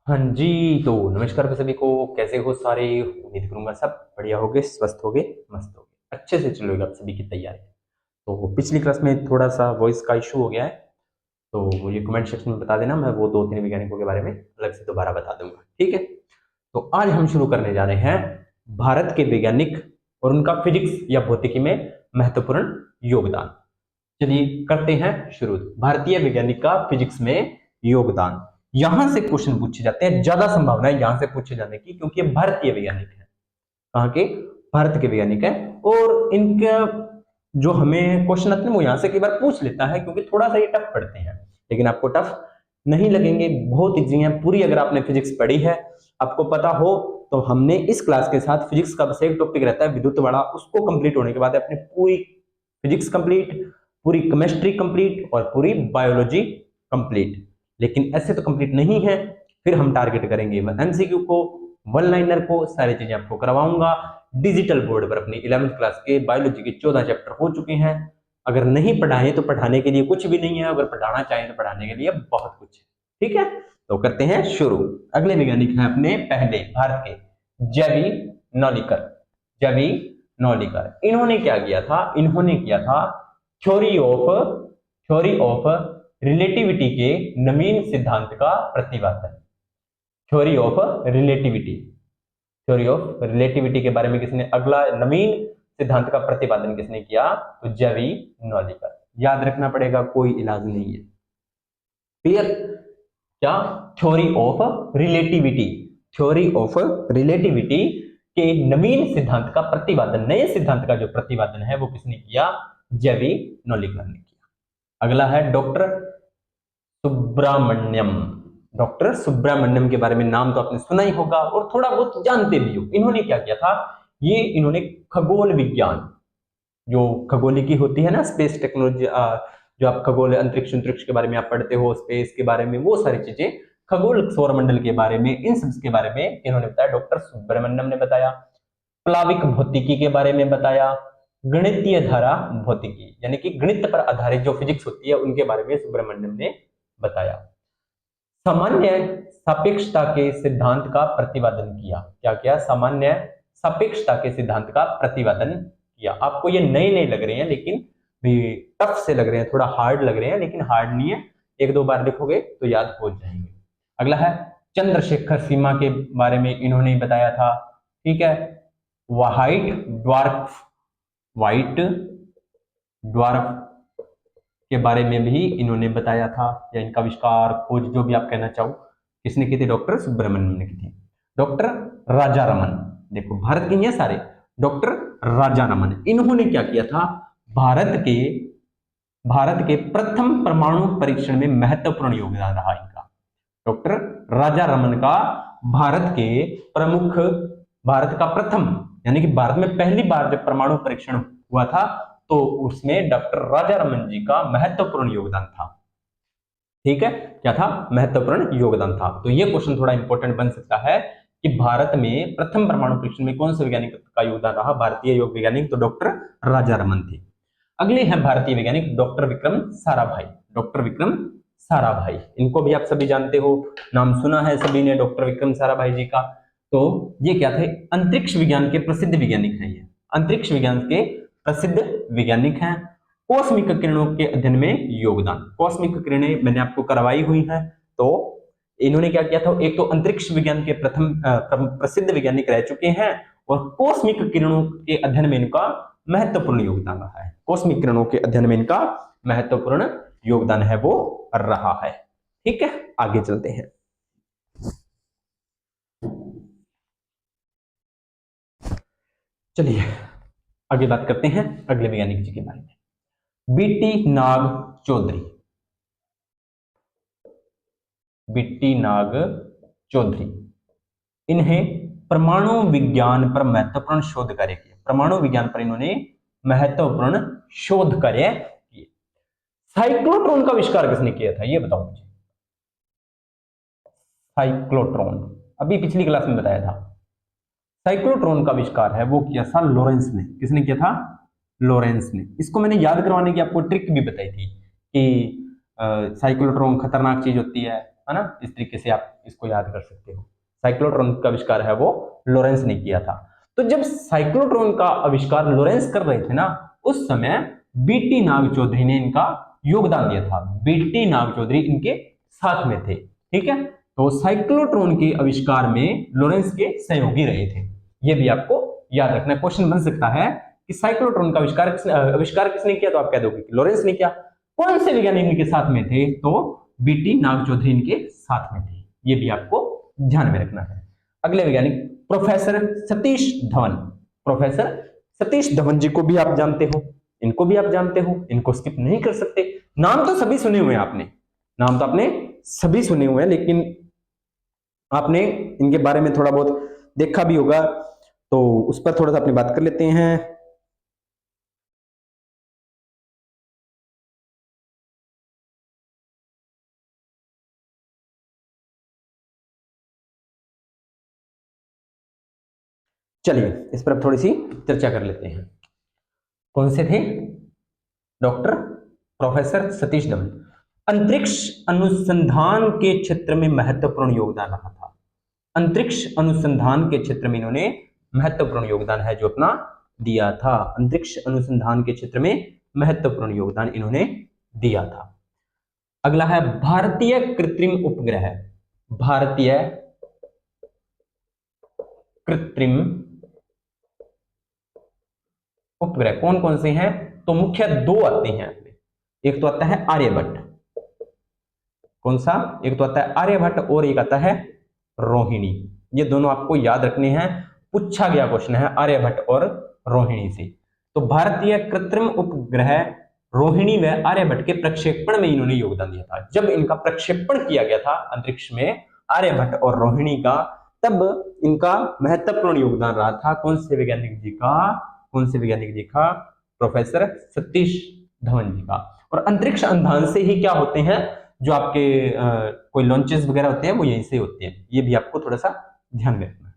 हाँ जी, तो नमस्कार आप सभी को। कैसे हो सारे? उम्मीद करूंगा सब बढ़िया होगे, स्वस्थ होगे, मस्त होगे, अच्छे से चलोगे आप सभी की तैयारी। तो पिछली क्लास में थोड़ा सा वॉइस का इशू हो गया है, तो मुझे कमेंट सेक्शन में बता देना, मैं वो दो तीन वैज्ञानिकों के बारे में अलग से दोबारा बता दूंगा, ठीक है। तो आज हम शुरू करने जा रहे हैं भारत के वैज्ञानिक और उनका फिजिक्स या भौतिकी में महत्वपूर्ण योगदान। चलिए करते हैं शुरू। भारतीय वैज्ञानिक का फिजिक्स में योगदान। यहां से क्वेश्चन पूछे जाते हैं, ज्यादा संभावना है यहां से पूछे जाने की, क्योंकि ये भारतीय वैज्ञानिक है। कहाँ के? भारत के वैज्ञानिक है। और इनका जो हमें क्वेश्चन आते हैं वो यहां से कई बार पूछ लेता है, क्योंकि थोड़ा सा ये टफ पढ़ते हैं। लेकिन आपको टफ नहीं लगेंगे, बहुत इजी है। पूरी अगर आपने फिजिक्स पढ़ी है, आपको पता हो, तो हमने इस क्लास के साथ फिजिक्स का बस एक टॉपिक रहता है विद्युत वाला, उसको कंप्लीट होने के बाद अपनी पूरी फिजिक्स कंप्लीट, पूरी केमिस्ट्री कंप्लीट और पूरी बायोलॉजी कंप्लीट। लेकिन ऐसे तो कंप्लीट नहीं है, फिर हम टारगेट करेंगे एमसीक्यू को, वन लाइनर को, सारी चीजें आपको करवाऊंगा। डिजिटल बोर्ड पर अपनी 11वीं क्लास के बायोलॉजी के 14 चैप्टर हो चुके हैं। अगर नहीं पढ़ाए तो पढ़ाने के लिए कुछ भी नहीं है, अगर पढ़ाना चाहें तो पढ़ाने के लिए बहुत कुछ है, ठीक है। तो करते हैं शुरू। अगले वैज्ञानिक हैं अपने पहले भारत के, जेवी नॉलिकर। जेवी नॉलिकर, इन्होंने क्या किया था? इन्होंने किया था थ्योरी ऑफ रिलेटिविटी के नवीन सिद्धांत का प्रतिपादन। Theory of relativity, theory of relativity के बारे में किसने, अगला नवीन सिद्धांत का प्रतिपादन किसने किया? तो जेवी नॉलिकर। याद रखना पड़ेगा, कोई इलाज नहीं है। क्लियर? क्या? Theory of relativity, theory of relativity के नवीन सिद्धांत का प्रतिपादन, नए सिद्धांत का जो प्रतिपादन है वो किसने किया? जेवी नॉलिकर ने किया। अगला है डॉक्टर सुब्रामण्यम। डॉक्टर सुब्रामण्यम के बारे में नाम तो आपने सुना ही होगा और थोड़ा बहुत जानते भी हो। इन्होंने क्या किया था? ये इन्होंने खगोल विज्ञान, जो खगोलिकी होती है ना, स्पेस टेक्नोलॉजी, जो आप खगोल अंतरिक्ष अंतरिक्ष के बारे में आप पढ़ते हो, स्पेस के बारे में, वो सारी चीजें, खगोल सौरमंडल के बारे में, इन सब के बारे में इन्होंने बताया, डॉक्टर सुब्रमण्यम ने बताया। प्लाविक भौतिकी के बारे में बताया। गणितीय धारा भौतिकी, यानी कि गणित पर आधारित जो फिजिक्स होती है उनके बारे में सुब्रमण्यम ने बताया। सामान्य सापेक्षता के सिद्धांत का प्रतिपादन किया। क्या किया? सामान्य सापेक्षता के सिद्धांत का प्रतिपादन किया। आपको ये नए नए लग रहे हैं, लेकिन भी टफ से लग रहे हैं, थोड़ा हार्ड लग रहे हैं, लेकिन हार्ड नहीं है। एक दो बार लिखोगे तो याद हो जाएंगे। अगला है चंद्रशेखर सीमा के बारे में इन्होंने बताया था, ठीक है। व्हाइट ड्वार्फ, व्हाइट ड्वार्फ के बारे में भी इन्होंने बताया था, या इनका आविष्कार, खोज, जो भी आप कहना चाहो, किसने की थी? डॉक्टर सुब्रमण्यम ने की थी। डॉक्टर राजा रमन, देखो भारत के ही हैं सारे। डॉक्टर राजा रमन, इन्होंने क्या किया था? भारत के भारत के प्रथम परमाणु परीक्षण में महत्वपूर्ण योगदान रहा इनका। डॉक्टर राजा रमन का भारत के प्रमुख, भारत का प्रथम, यानी कि भारत में पहली बार जब परमाणु परीक्षण हुआ था, तो उसमें डॉक्टर राजा रमन जी का महत्वपूर्ण योगदान था, ठीक है। क्या था? महत्वपूर्ण योगदान था। तो ये क्वेश्चन थोड़ा इंपॉर्टेंट बन सकता है कि भारत में प्रथम परमाणु परीक्षण में कौन से वैज्ञानिक का योगदान रहा? भारतीय योग वैज्ञानिक, तो डॉक्टर राजा रमन थे। अगले हैं भारतीय वैज्ञानिक डॉक्टर विक्रम साराभाई। डॉक्टर विक्रम साराभाई, इनको भी आप सभी जानते हो, नाम सुना है सभी ने डॉक्टर विक्रम साराभाई जी का। तो ये क्या थे? अंतरिक्ष विज्ञान के प्रसिद्ध वैज्ञानिक हैं। ये अंतरिक्ष विज्ञान के प्रसिद्ध वैज्ञानिक हैं। कॉस्मिक किरणों के अध्ययन में योगदान, कॉस्मिक किरणें मैंने आपको करवाई हुई हैं। तो इन्होंने क्या किया था? एक तो अंतरिक्ष विज्ञान के प्रथम प्रसिद्ध वैज्ञानिक रह चुके हैं, और कॉस्मिक किरणों के अध्ययन में इनका महत्वपूर्ण योगदान रहा है। कॉस्मिक किरणों के अध्ययन में इनका महत्वपूर्ण योगदान है वो रहा है, ठीक है। आगे चलते हैं। चलिए आगे बात करते हैं अगले वैज्ञानिक जी के बारे में। बीटी नाग चौधरी, बीटी नाग चौधरी, इन्हें परमाणु विज्ञान पर महत्वपूर्ण शोध कार्य किया। परमाणु विज्ञान पर इन्होंने महत्वपूर्ण शोध कार्य किए। साइक्लोट्रॉन का आविष्कार किसने किया था? ये बताओ मुझे। साइक्लोट्रॉन, अभी पिछली क्लास में बताया था। साइक्लोट्रॉन का आविष्कार है वो किया था लॉरेंस ने। किसने किया था? लॉरेंस ने। इसको मैंने याद करवाने की आपको ट्रिक भी बताई थी कि साइक्लोट्रॉन खतरनाक चीज होती है, है ना, इस तरीके से आप इसको याद कर सकते हो। साइक्लोट्रॉन का आविष्कार है वो लॉरेंस ने किया था। तो जब साइक्लोट्रॉन का आविष्कार लॉरेंस कर रहे थे ना, उस समय बीटी नाग चौधरी ने इनका योगदान दिया था। बीटी नाग चौधरी इनके साथ में थे, ठीक है। तो साइक्लोट्रॉन के आविष्कार में लॉरेंस के सहयोगी रहे थे, ये भी आपको याद रखना। क्वेश्चन बन सकता है कि साइक्लोट्रॉन का आविष्कार किसने किया, तो आप कह दोगे कि लॉरेंस ने किया। कौन से वैज्ञानिक इनके साथ में थे, तो बीटी नाग चौधरी इनके साथ में थे, ये भी आपको ध्यान में रखना है। अगले वैज्ञानिक प्रोफेसर सतीश धवन। प्रोफेसर सतीश धवन जी को भी आप जानते हो, इनको भी आप जानते हो, इनको स्किप नहीं कर सकते। नाम तो सभी सुने हुए हैं आपने, नाम तो आपने सभी सुने हुए हैं, लेकिन आपने इनके बारे में थोड़ा बहुत देखा भी होगा, तो उस पर थोड़ा सा अपनी बात कर लेते हैं। चलिए इस पर अब थोड़ी सी चर्चा कर लेते हैं। कौन से थे? Doctor professor Satish Dhawan. अंतरिक्ष अनुसंधान के क्षेत्र में महत्वपूर्ण योगदान रहा था। अंतरिक्ष अनुसंधान के क्षेत्र में इन्होंने महत्वपूर्ण योगदान है जो अपना दिया था। अंतरिक्ष अनुसंधान के क्षेत्र में महत्वपूर्ण योगदान इन्होंने दिया था। अगला है भारतीय कृत्रिम उपग्रह। भारतीय कृत्रिम उपग्रह कौन कौन से हैं, तो मुख्य दो आते हैं। एक तो आता है आर्यभट्ट, कौन सा? एक तो आता है आर्यभट्ट और एक आता है रोहिणी। ये दोनों आपको याद रखने हैं, पूछा गया क्वेश्चन है आर्यभट्ट और रोहिणी से। तो भारतीय कृत्रिम उपग्रह रोहिणी व आर्यभट्ट के प्रक्षेपण में इन्होंने योगदान दिया था। जब इनका प्रक्षेपण किया गया था अंतरिक्ष में आर्यभट्ट और रोहिणी का, तब इनका महत्वपूर्ण योगदान रहा था कौन से वैज्ञानिक जी का? कौन से वैज्ञानिक जी का? प्रोफेसर सतीश धवन जी का। और अंतरिक्ष अनुसंधान से ही क्या होते हैं, जो आपके कोई लॉन्चेस वगैरह होते हैं वो यहीं से होते हैं, ये भी आपको थोड़ा सा ध्यान में रखना है।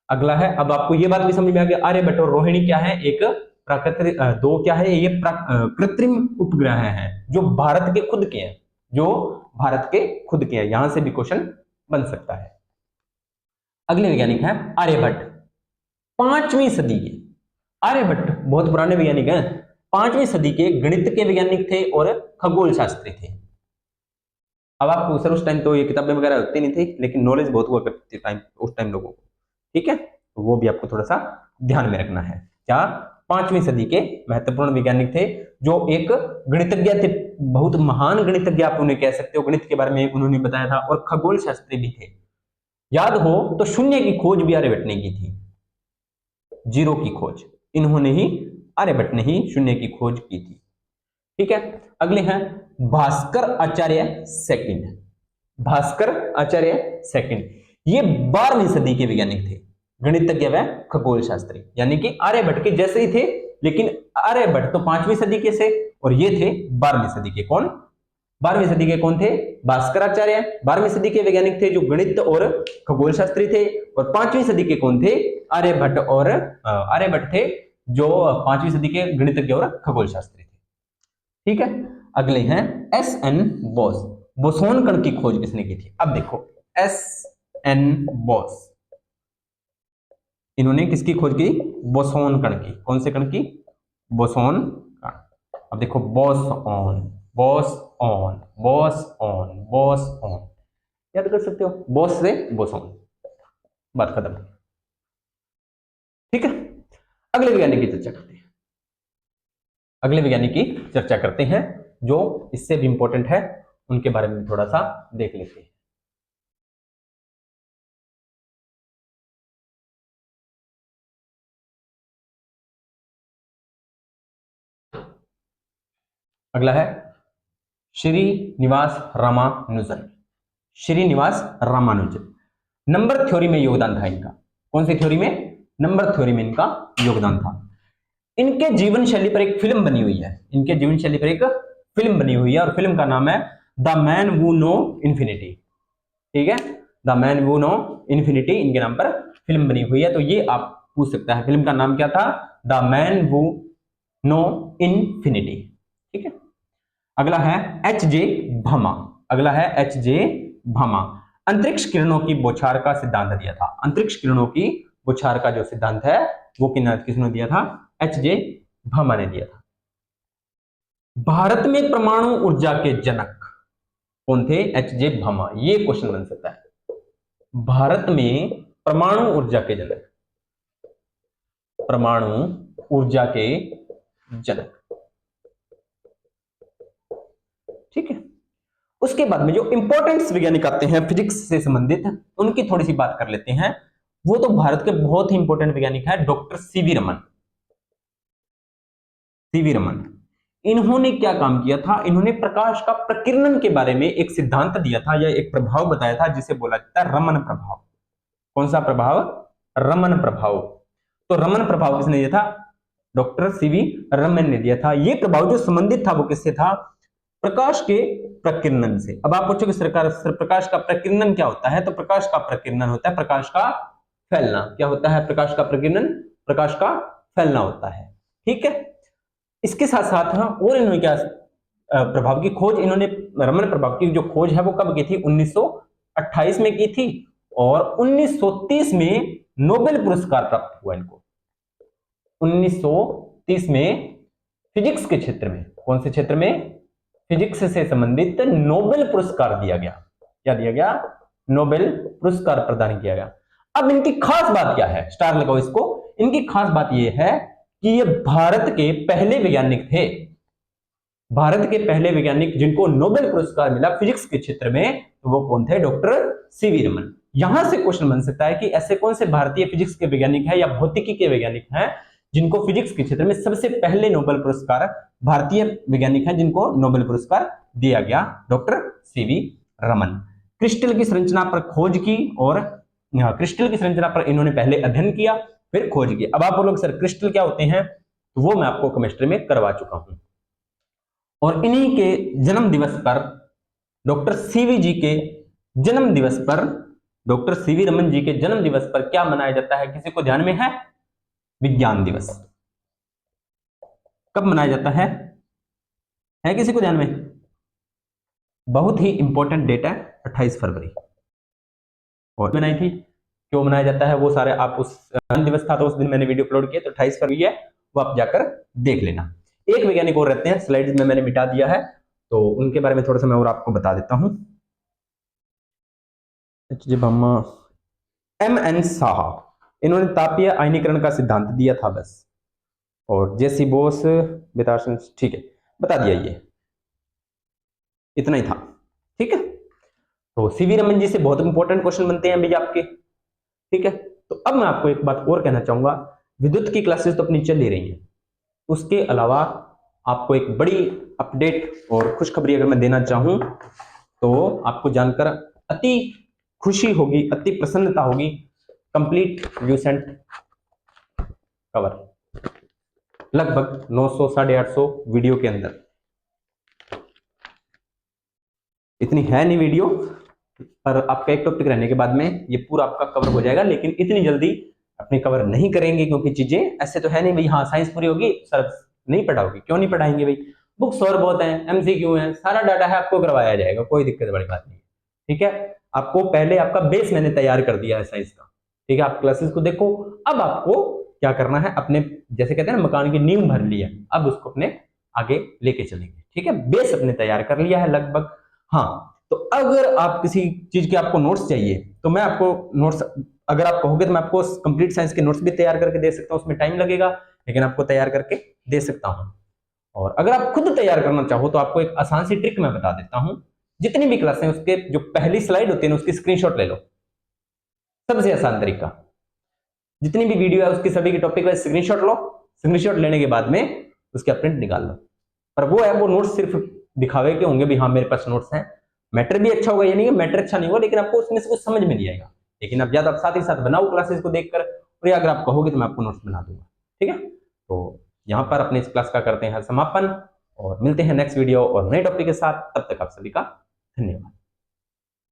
अगला है, अब आपको ये बात भी समझ में आ गया आर्यभट्ट और रोहिणी क्या है, एक प्राकृतिक दो क्या है, ये कृत्रिम उपग्रह हैं जो भारत के खुद के हैं, जो भारत के खुद के हैं। यहां से भी क्वेश्चन बन सकता है। अगले वैज्ञानिक है आर्यभट्ट, 5वीं सदी के। आर्यभट्ट बहुत पुराने वैज्ञानिक हैं, 5वीं सदी के गणित के वैज्ञानिक थे और खगोल शास्त्री थे। अब आपको सर उस टाइम तो ये किताबें वगैरह होती नहीं थी, लेकिन नॉलेज बहुत हुआ करती टाइम उस टाइम लोगों को, ठीक है। तो वो भी आपको थोड़ा सा ध्यान में रखना है। क्या? 5वीं सदी के महत्वपूर्ण वैज्ञानिक थे, जो एक गणितज्ञ थे, बहुत महान गणितज्ञ आप उन्हें कह सकते हो, गणित के बारे में उन्होंने बताया था, और खगोल शास्त्री भी थे। याद हो तो शून्य की खोज भी आर्यभट्ट ने की थी, जीरो की खोज इन्होंने ही, आर्यभट्ट ने ही शून्य की खोज की थी, ठीक है। अगले हैं भास्कर आचार्य सेकंड। भास्कर आचार्य सेकंड, ये 12वीं सदी के वैज्ञानिक थे, गणितज्ञ व खगोल शास्त्री, यानी कि आर्यभट्ट के जैसे ही थे, लेकिन आर्यभट्ट तो 5वीं सदी के से और ये थे 12वीं सदी के। कौन 12वीं सदी के? कौन थे? भास्कराचार्य 12वीं सदी के वैज्ञानिक थे जो गणित और खगोल शास्त्री थे। और 5वीं सदी के कौन थे? आर्यभट्ट और आर्यभट्ट थे जो 5वीं सदी के गणितज्ञ और खगोल शास्त्री थे, ठीक है। अगले हैं एस.एन. बोस। बोसोन कण की खोज किसने की थी? अब देखो एस.एन. बोस, इन्होंने किसकी खोज की? बोसोन कण की। कौन से कण की? बोसोन कण। अब देखो बोसऑन, बोसऑन, बोसऑन, बोसऑन, याद कर सकते हो, बोस से बोसॉन, बात खत्म, ठीक है। अगले वैज्ञानिक की चर्चा करते हैं। अगले वैज्ञानिक की चर्चा करते हैं जो इससे भी इंपॉर्टेंट है, उनके बारे में थोड़ा सा देख लेते हैं। अगला है श्रीनिवास रामानुजन। श्रीनिवास रामानुजन, नंबर थ्योरी में योगदान था इनका। कौन सी थ्योरी में? नंबर थ्योरी में इनका योगदान था। इनके जीवन शैली पर एक फिल्म बनी हुई है, इनके जीवन शैली पर एक फिल्म बनी हुई है, और फिल्म का नाम है the man who no infinity, ठीक है। The man who no infinity, इनके नाम पर फिल्म बनी हुई है। तो ये आप पूछ सकता है फिल्म का नाम क्या था? The man who no infinity, ठीक है। अगला है एच जे भामा। अगला है एच जे भामा। अंतरिक्ष किरणों की बौछार का सिद्धांत दिया था। अंतरिक्ष किरणों की बौछार का जो सिद्धांत है वो किसने दिया था? एच जे भामा ने दिया था। भारत में परमाणु ऊर्जा के जनक कौन थे? H J Bhama. ये क्वेश्चन बन सकता है। भारत में परमाणु ऊर्जा के जनक, परमाणु ऊर्जा के जनक, ठीक है। उसके बाद में जो इंपॉर्टेंट वैज्ञानिक आते हैं फिजिक्स से संबंधित, उनकी थोड़ी सी बात कर लेते हैं। वो तो भारत के बहुत ही इंपॉर्टेंट वैज्ञानिक है, doctor CV Raman. CV Raman, इन्होंने क्या काम किया था? इन्होंने प्रकाश का प्रकीर्णन के बारे में एक सिद्धांत दिया था या एक प्रभाव बताया था जिसे बोला जाता है रमन प्रभाव। कौन सा प्रभाव? रमन प्रभाव। तो रमन प्रभाव किसने दिया था? डॉक्टर सीवी रमन ने दिया था। यह प्रभाव जो संबंधित था वो किससे था? प्रकाश के प्रकीर्णन से। अब आप पूछोगे सरकार प्रकाश का प्रकीर्णन क्या होता है? तो प्रकाश का प्रकीर्णन होता है प्रकाश का फैलना। क्या होता है प्रकाश का प्रकीर्णन? प्रकाश का फैलना होता है, ठीक है। इसके साथ साथ और इन्होंने क्या प्रभाव की खोज, इन्होंने रमन प्रभाव की जो खोज है वो कब की थी? 1928 में की थी और 1930 में नोबेल पुरस्कार प्राप्त हुआ इनको। 1930 में फिजिक्स के क्षेत्र में, कौन से क्षेत्र में? फिजिक्स से संबंधित नोबेल पुरस्कार दिया गया। क्या दिया गया? नोबेल पुरस्कार प्रदान किया गया। अब इनकी खास बात क्या है? स्टार लगाओ इसको। इनकी खास बात यह है कि ये भारत के पहले वैज्ञानिक थे, भारत के पहले वैज्ञानिक जिनको नोबेल पुरस्कार मिला फिजिक्स के क्षेत्र में, तो वो कौन थे? Doctor CV Raman. यहां से क्वेश्चन बन सकता है कि ऐसे कौन से भारतीय फिजिक्स के वैज्ञानिक हैं या भौतिकी के वैज्ञानिक हैं जिनको फिजिक्स के क्षेत्र में सबसे पहले नोबेल पुरस्कार, भारतीय वैज्ञानिक हैं जिनको नोबेल पुरस्कार दिया गया? Doctor CV Raman. क्रिस्टल की संरचना पर खोज की और क्रिस्टल की संरचना पर इन्होंने पहले अध्ययन किया फिर खोज की। अब आप बोलोगे सर क्रिस्टल क्या होते हैं? तो वो मैं आपको केमिस्ट्री में करवा चुका हूं। और इन्हीं के जन्म दिवस पर, डॉक्टर सीवी जी के जन्म दिवस पर, डॉक्टर सीवी रमन जी के जन्म दिवस पर क्या मनाया जाता है? किसी को ध्यान में है? विज्ञान दिवस। कब मनाया जाता है किसी को ध्यान में? बहुत ही इंपॉर्टेंट डेट है, 28 फरवरी। और मनाई थी, क्यों मनाया जाता है वो सारे आप उस जन्म दिवस था तो उस दिन मैंने वीडियो अपलोड किया, तो 28 फरवरी है, वो आप जाकर देख लेना। एक वैज्ञानिक और रहते हैं, स्लाइड्स में मैंने मिटा दिया है, तो उनके बारे में थोड़ा सा मैं और आपको बता देता हूं। एम.एन. साहा, इन्होंने तापीय आयनीकरण का सिद्धांत दिया था बस। और जेसी बोस, बेताशन, ठीक है, बता दिया, ये इतना ही था, ठीक है। तो सीवी रमन जी से बहुत इंपॉर्टेंट क्वेश्चन बनते हैं भैया आपके, ठीक है। तो अब मैं आपको एक बात और कहना चाहूंगा, विद्युत की क्लासेस तो अपनी चल ही रही हैं, उसके अलावा आपको एक बड़ी अपडेट और खुशखबरी अगर मैं देना चाहूं तो आपको जानकर अति खुशी होगी, अति प्रसन्नता होगी। कंप्लीट ल्यूसेंट कवर लगभग 900 850 वीडियो के अंदर, इतनी है नहीं वीडियो, पर आपका एक टॉपिक रहने के बाद में ये पूरा आपका कवर हो जाएगा। लेकिन इतनी जल्दी अपने कवर नहीं करेंगे क्योंकि चीजें ऐसे तो है नहीं भाई, हाँ साइंस पूरी होगी सर नहीं पढ़ाओगे, क्यों नहीं पढ़ाएंगे भाई, बुक्स और बहुत हैं, एमसीक्यू है, सारा डाटा है, आपको करवाया जाएगा, कोई दिक्कत बड़ी बात नहीं, ठीक है। आपको पहले आपका बेस मैंने तैयार कर दिया है साइंस का, ठीक है। आप क्लासेस को देखो, अब आपको क्या करना है, अपने जैसे कहते हैं ना मकान की नींव भर ली है, अब उसको अपने आगे लेके चलेंगे, ठीक है। बेस अपने तैयार कर लिया है लगभग। हाँ, तो अगर आप किसी चीज के आपको नोट्स चाहिए तो मैं आपको नोट्स, अगर आप कहोगे तो मैं आपको कंप्लीट साइंस के नोट्स भी तैयार करके दे सकता हूं, उसमें टाइम लगेगा लेकिन आपको तैयार करके दे सकता हूं। और अगर आप खुद तैयार करना चाहो तो आपको एक आसान सी ट्रिक मैं बता देता हूं, जितनी भी क्लासें उसके जो पहली स्लाइड होती है उसकी स्क्रीनशॉट ले लो, सबसे आसान तरीका। जितनी भी वीडियो है उसकी सभी की टॉपिक वाइज स्क्रीनशॉट लो, स्क्रीनशॉट लेने के बाद में उसका प्रिंट निकाल लो। पर वो है, वो नोट्स सिर्फ दिखावे के होंगे भी हाँ मेरे पास नोट्स हैं, मैटर भी अच्छा होगा, ये नहीं है मैटर अच्छा नहीं होगा, लेकिन आपको उसमें से कुछ समझ में नहीं आएगा। लेकिन अब ज्यादा आप साथ ही साथ बनाओ क्लासेस को देखकर, और अगर आप कहोगे तो मैं आपको नोट्स बना दूंगा, ठीक है। तो यहाँ पर अपने इस क्लास का करते हैं समापन और मिलते हैं नेक्स्ट वीडियो और नए टॉपिक के साथ। तब तक आप सभी का धन्यवाद।